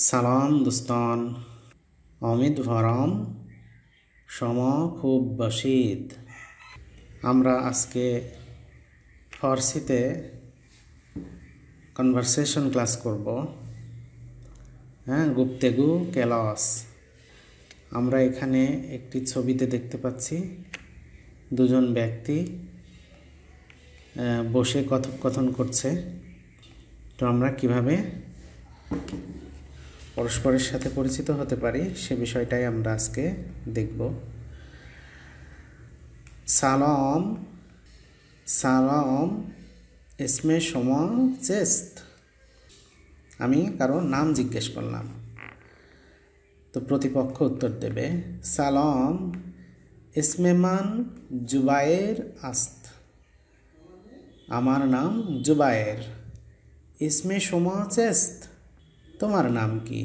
সালাম দোস্তান অমিদভরম শমা খুব বশীদ। আমরা আজকে ফার্সিতে কনভারসেশন ক্লাস করব। গুপ্তেগু ক্লাস। আমরা এখানে একটি ছবিতে দেখতে পাচ্ছি দুজন ব্যক্তি বসে কথোপকথন করছে। তো আমরা কিভাবে পরস্পরের সাথে পরিচিত হতে পারি সে বিষয়টাই আমরা আজকে দেখব। সালাম সালাম ইসমে শমা চেস্ত। আমি কারো নাম জিজ্ঞেস করলাম, তো প্রতিপক্ষ উত্তর দেবে সালাম ইসমে মান জুবায়ের আস্ত। আমার নাম জুবায়ের। ইসমে শমা চেস্ত, তোমার নাম কি?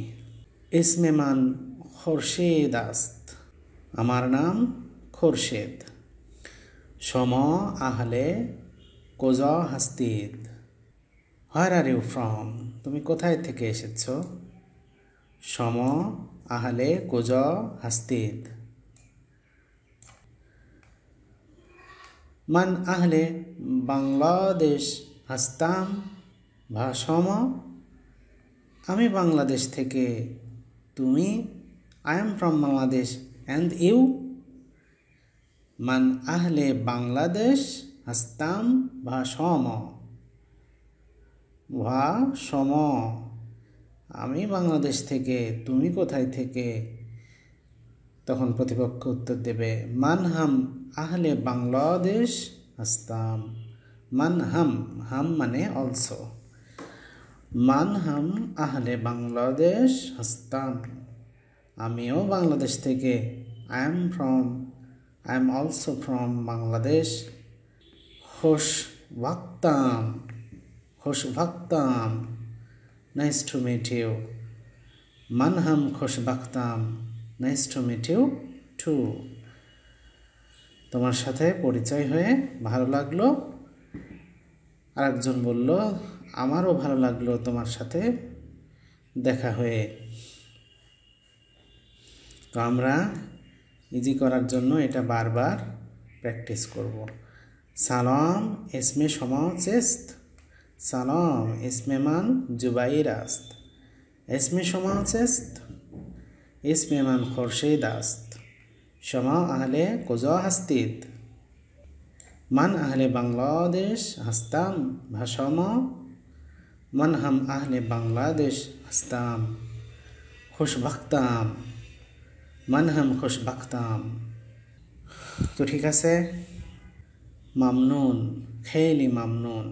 ইসমে মান খোরশেদ আস্ত। আমার নাম খোরশেদ। শমা আহলে কোজা হাস্তিদ। হোয়ার আর ইউ ফ্রম? তুমি কোথায় থেকে এসেছ? শমা আহলে কোজা হাস্তিদ। মান আহলে বাংলাদেশ হাস্তাম ভাষমা। আমি বাংলাদেশ থেকে। তুমি? I am from Bangladesh. And you? মান আহলে বাংলাদেশ হাস্তাম ভাষম। ভাষম, আমি বাংলাদেশ থেকে। তুমি কোথায় থেকে? তখন প্রতিপক্ষ উত্তর দেবে মান হাম আহলে বাংলাদেশ হাস্তাম। মান হাম, হাম মানে অলসো। মান হাম আহলে বাংলাদেশ হাস্তাম, আমিও বাংলাদেশ থেকে। I am also from Bangladesh. খুশ ভাক্তাম, খুশ ভাক্তাম, নাইস টু মিট ইউ। মান হাম খুশ ভাক্তাম, nice to meet you too. তোমার সাথে পরিচয় হয়ে ভালো লাগলো। আরেকজন বলল আমারও ভালো লাগলো তোমার সাথে দেখা হয়ে। তো আমরা ইজি করার জন্য এটা বারবার প্র্যাকটিস করব। সালাম ইসমে শমা চেস্ত। সালাম ইসমে মান জুবাইর আস্ত। ইসমে শমা চেস্ত। ইসমে মান খোরশেদ আস্ত। শমা আহলে কোজা হাস্তিদ। মান আহলে বাংলাদেশ হাস্তাম ভাষমা। মান হাম আহলে বাংলাদেশ হাস্তাম খুশ ভাক্তাম। মান হাম খুশ ভাক্তাম। তো ঠিক আছে, মামনুন, খেলি মামনুন।